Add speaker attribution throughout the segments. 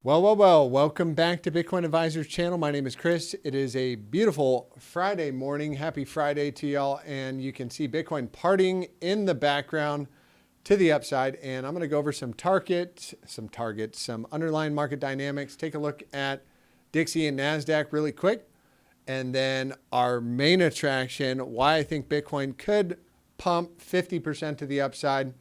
Speaker 1: Well, welcome back to Bitcoin Advisors channel. My name is Chris. It is a beautiful Friday morning. Happy Friday to y'all. And you can see Bitcoin partying in the background to the upside. And I'm going to go over some underlying market dynamics. Take a look at Dixie and NASDAQ really quick. And then our main attraction, why I think Bitcoin could pump 50% to the upside.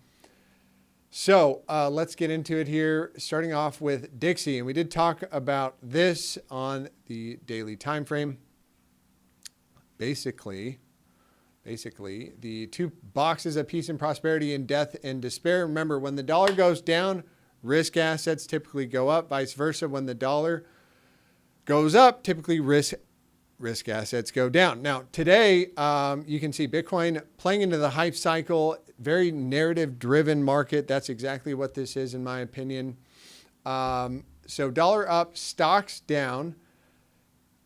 Speaker 1: So let's get into it here, starting off with Dixie. And we did talk about this on the daily time frame. Basically, the two boxes of peace and prosperity and death and despair. Remember, when the dollar goes down, risk assets typically go up. Vice versa, when the dollar goes up, typically risk assets go down. Now, today, you can see Bitcoin playing into the hype cycle, very narrative-driven market. That's exactly what this is, in my opinion. So dollar up, stocks down,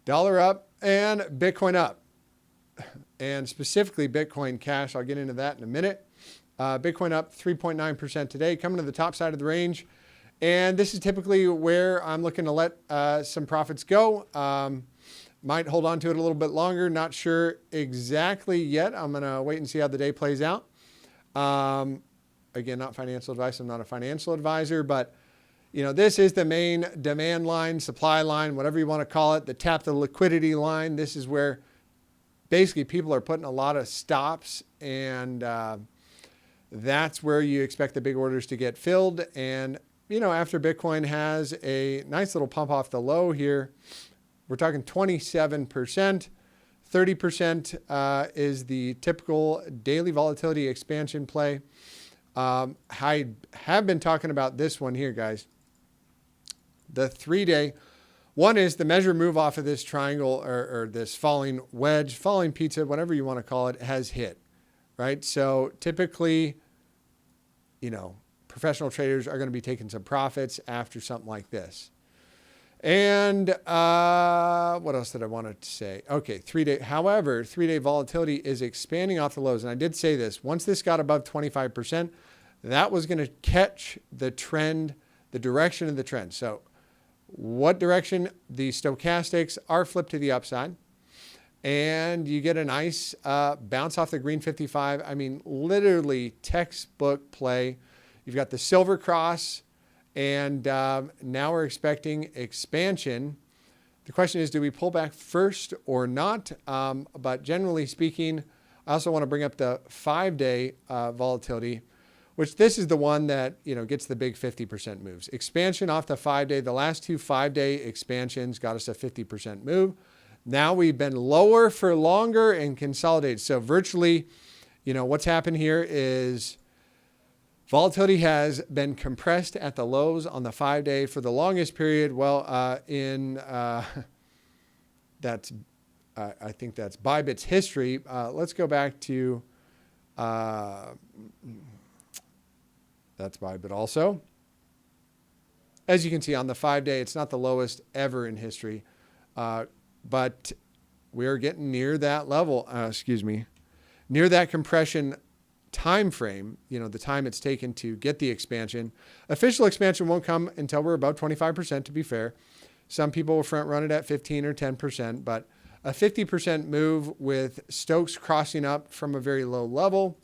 Speaker 1: dollar up, and Bitcoin up. And specifically Bitcoin Cash. I'll get into that in a minute. Bitcoin up 3.9% today, coming to the top side of the range. And this is typically where I'm looking to let some profits go. Might hold on to it a little bit longer. Not sure exactly yet. I'm going to wait and see how the day plays out. Again, not financial advice. I'm not a financial advisor, but this is the main demand line, supply line, whatever you want to call it, the tap the liquidity line. This is where basically people are putting a lot of stops, and that's where you expect the big orders to get filled. And, after Bitcoin has a nice little pump off the low here, we're talking 27%. 30% is the typical daily volatility expansion play. I have been talking about this one here, guys. The 3-day. One is the measure move off of this triangle or this falling wedge, falling pizza, whatever you want to call it, has hit, right? So typically, professional traders are going to be taking some profits after something like this. And what else did I want to say? Okay, 3-day. However, 3-day volatility is expanding off the lows. And I did say this. Once this got above 25%, that was going to catch the trend, the direction of the trend. So what direction? The stochastics are flipped to the upside. And you get a nice bounce off the green 55. I mean, literally textbook play. You've got the silver cross. And now we're expecting expansion. The question is, do we pull back first or not? But generally speaking, I also want to bring up the 5-day volatility, which this is the one that gets the big 50% moves. Expansion off the 5-day. The last two 5-day expansions got us a 50% move. Now we've been lower for longer and consolidated. So virtually, what's happened here is volatility has been compressed at the lows on the 5-day for the longest period. Well, I think that's Bybit's history. Let's go back to, that's Bybit also. As you can see on the 5-day, it's not the lowest ever in history, but we're getting near that level, near that compression time frame, the time it's taken to get the expansion. Official expansion won't come until we're above 25%, to be fair. Some people will front run it at 15 or 10%, but a 50% move with Stokes crossing up from a very low level.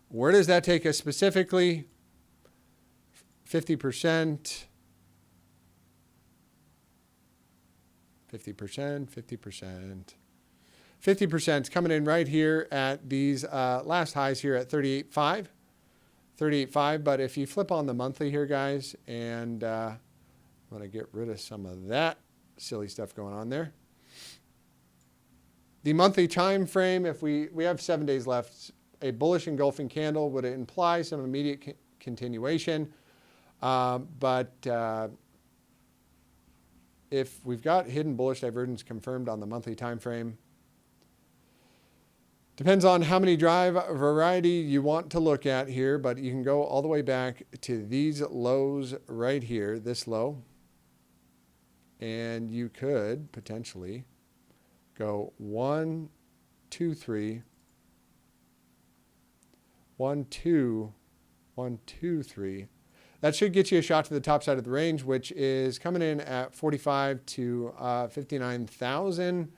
Speaker 1: Where does that take us specifically? 50%. 50% is coming in right here at these last highs here at 38.5. 38.5. But if you flip on the monthly here, guys, and I'm going to get rid of some of that silly stuff going on there. The monthly time frame, if we have 7 days left, a bullish engulfing candle would imply some immediate continuation. But if we've got hidden bullish divergence confirmed on the monthly time frame, depends on how many drive variety you want to look at here, but you can go all the way back to these lows right here, this low. And you could potentially go 1, 2, 3, 1, 2, 1, 2, 3. that should get you a shot to the top side of the range, which is coming in at 45 to 59,000.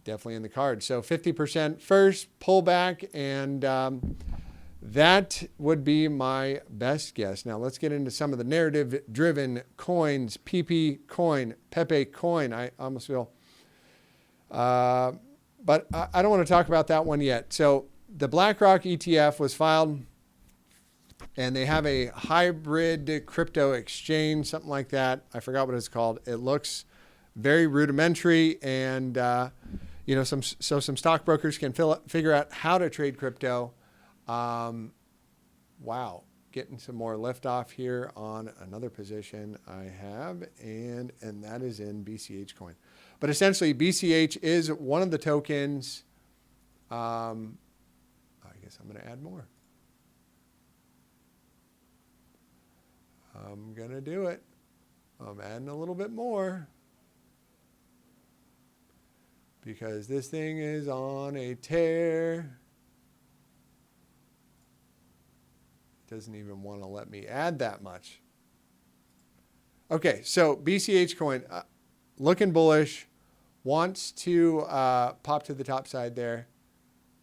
Speaker 1: Definitely in the card. So 50% first, pullback, and that would be my best guess. Now let's get into some of the narrative-driven coins. PP coin, Pepe coin. I almost feel, but I don't want to talk about that one yet. So the BlackRock ETF was filed, and they have a hybrid crypto exchange, something like that. I forgot what it's called. It looks very rudimentary, and some stockbrokers can figure out how to trade crypto. Wow, getting some more lift off here on another position I have, and that is in BCH coin. But essentially, BCH is one of the tokens. I guess I'm going to add more. I'm going to do it. I'm adding a little bit more because this thing is on a tear. Doesn't even want to let me add that much. Okay, so BCH coin, looking bullish, wants to pop to the top side there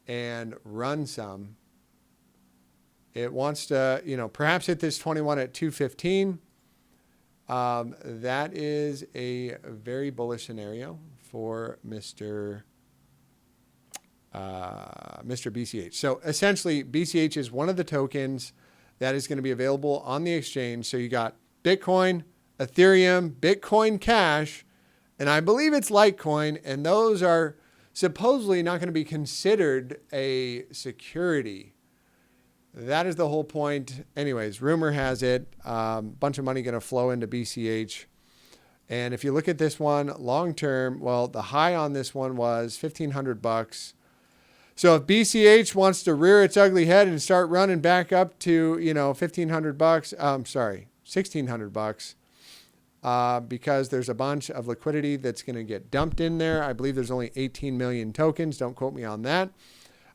Speaker 1: and run some. It wants to, perhaps hit this 21 at 215. That is a very bullish scenario for Mr. BCH. So essentially, BCH is one of the tokens that is going to be available on the exchange. So you got Bitcoin, Ethereum, Bitcoin Cash, and I believe it's Litecoin, and those are supposedly not going to be considered a security. That is the whole point. Anyways, rumor has it, bunch of money going to flow into BCH. And if you look at this one long term, well, the high on this one was $1,500. So if BCH wants to rear its ugly head and start running back up to, $1,600, because there's a bunch of liquidity that's going to get dumped in there. I believe there's only 18 million tokens. Don't quote me on that.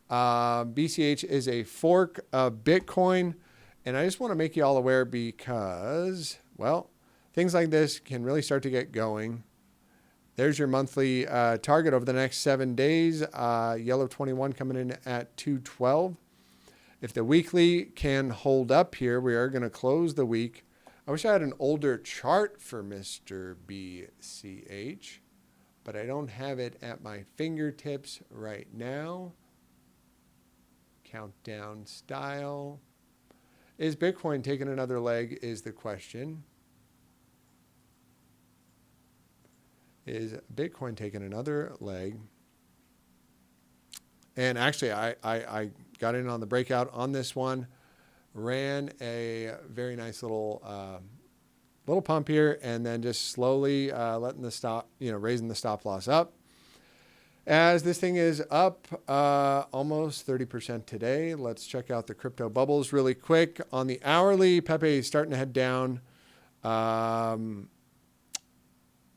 Speaker 1: BCH is a fork of Bitcoin. And I just want to make you all aware because, well, things like this can really start to get going. There's your monthly target over the next 7 days. Yellow 21 coming in at 212. If the weekly can hold up here, we are going to close the week. I wish I had an older chart for Mr. BCH, but I don't have it at my fingertips right now. Countdown style. Is Bitcoin taking another leg is the question. Is Bitcoin taking another leg? And actually, I got in on the breakout on this one, ran a very nice little pump here, and then just slowly letting the stop, raising the stop loss up. As this thing is up almost 30% today, let's check out the crypto bubbles really quick. On the hourly, Pepe is starting to head down.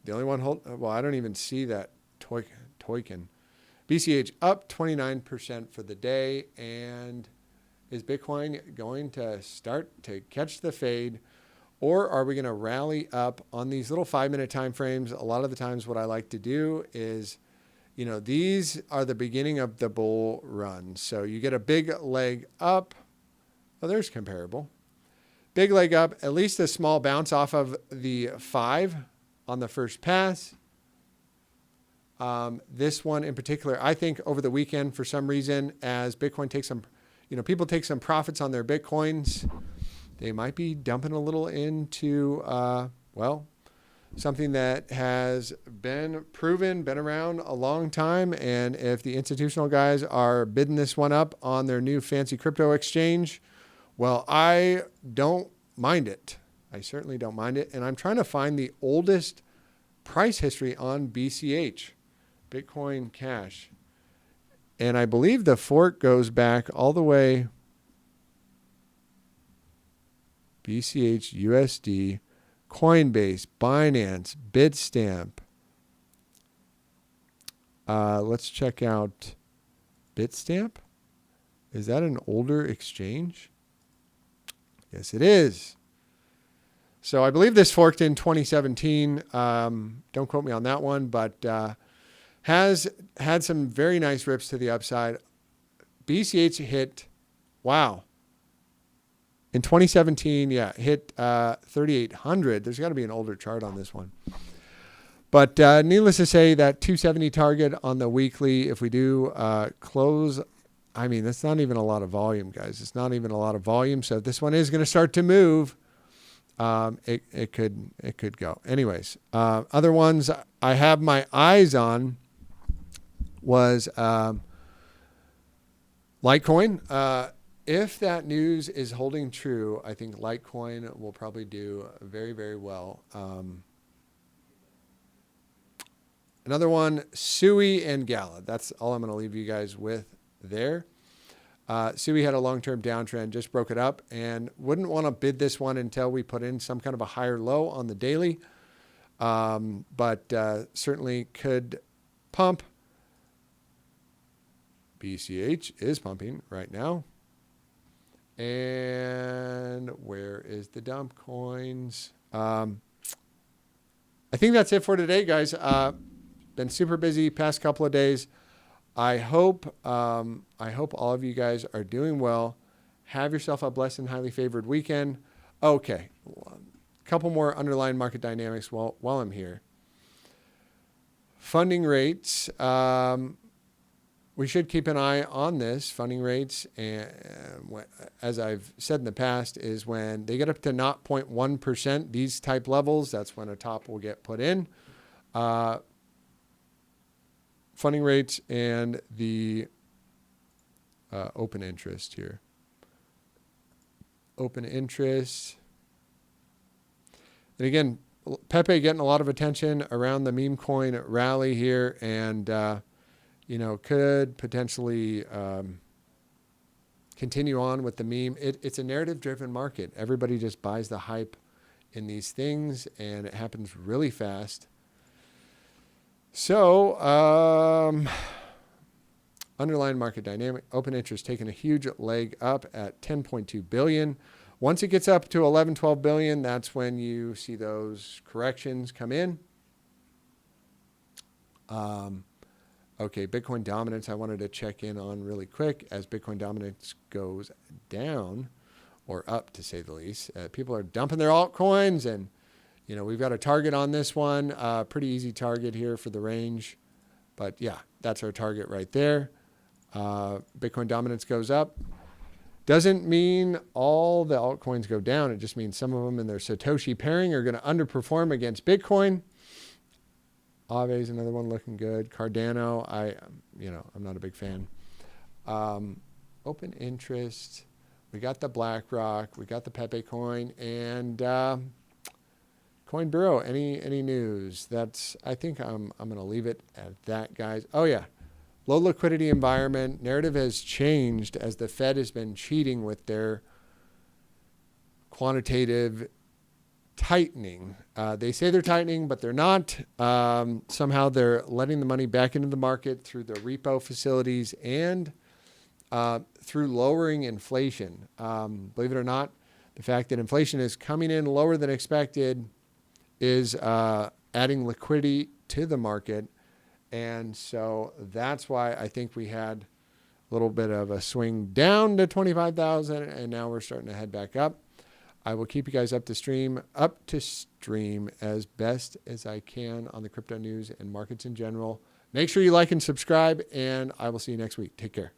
Speaker 1: The only one I don't even see that token. BCH up 29% for the day. And is Bitcoin going to start to catch the fade, or are we going to rally up on these little 5-minute time frames? A lot of the times what I like to do is, these are the beginning of the bull run. So you get a big leg up. Oh, there's comparable. Big leg up, at least a small bounce off of the 5 on the first pass. This one in particular, I think over the weekend, for some reason, as Bitcoin takes some, people take some profits on their Bitcoins, they might be dumping a little into, something that has been proven, been around a long time. And if the institutional guys are bidding this one up on their new fancy crypto exchange, well, I don't mind it. I certainly don't mind it. And I'm trying to find the oldest price history on BCH, Bitcoin Cash. And I believe the fork goes back all the way. BCH, USD, Coinbase, Binance, Bitstamp. Let's check out Bitstamp. Is that an older exchange? Yes, it is. So I believe this forked in 2017. Don't quote me on that one, but has had some very nice rips to the upside. BCH hit, wow. In 2017, yeah, hit 3,800. There's got to be an older chart on this one. But needless to say, that 270 target on the weekly, if we do close, I mean, that's not even a lot of volume, guys. It's not even a lot of volume. So if this one is going to start to move, it could go. Anyways, other ones I have my eyes on was Litecoin. If that news is holding true, I think Litecoin will probably do very, very well. Another one, Sui and Gala. That's all I'm going to leave you guys with there. Sui had a long-term downtrend, just broke it up, and wouldn't want to bid this one until we put in some kind of a higher low on the daily. But certainly could pump. BCH is pumping right now. And where is the dump coins? I think that's it for today, guys. Been super busy past couple of days. I hope all of you guys are doing well. Have yourself a blessed and highly favored weekend. Okay, a couple more underlying market dynamics while I'm here. Funding rates. We should keep an eye on this. Funding rates, and as I've said in the past, is when they get up to 0.1%, these type levels, that's when a top will get put in. Funding rates and the open interest here. Open interest. And again, Pepe getting a lot of attention around the meme coin rally here, and could potentially continue on with the meme. It's a narrative-driven market. Everybody just buys the hype in these things, and it happens really fast. So, underlying market dynamic, open interest taking a huge leg up at 10.2 billion. Once it gets up to 11, 12 billion, that's when you see those corrections come in. Okay, Bitcoin dominance, I wanted to check in on really quick. As Bitcoin dominance goes down, or up to say the least, people are dumping their altcoins, and we've got a target on this one. Pretty easy target here for the range. But yeah, that's our target right there. Bitcoin dominance goes up. Doesn't mean all the altcoins go down. It just means some of them in their Satoshi pairing are going to underperform against Bitcoin. Aave is another one looking good. Cardano, I'm not a big fan. Open interest. We got the BlackRock. We got the Pepe coin. And Coin Bureau, any news? I think I'm going to leave it at that, guys. Oh, yeah. Low liquidity environment. Narrative has changed as the Fed has been cheating with their quantitative tightening. They say they're tightening, but they're not. Somehow they're letting the money back into the market through the repo facilities and through lowering inflation. Believe it or not, the fact that inflation is coming in lower than expected is adding liquidity to the market. And so that's why I think we had a little bit of a swing down to 25,000, and now we're starting to head back up. I will keep you guys up to stream as best as I can on the crypto news and markets in general. Make sure you like and subscribe, and I will see you next week. Take care.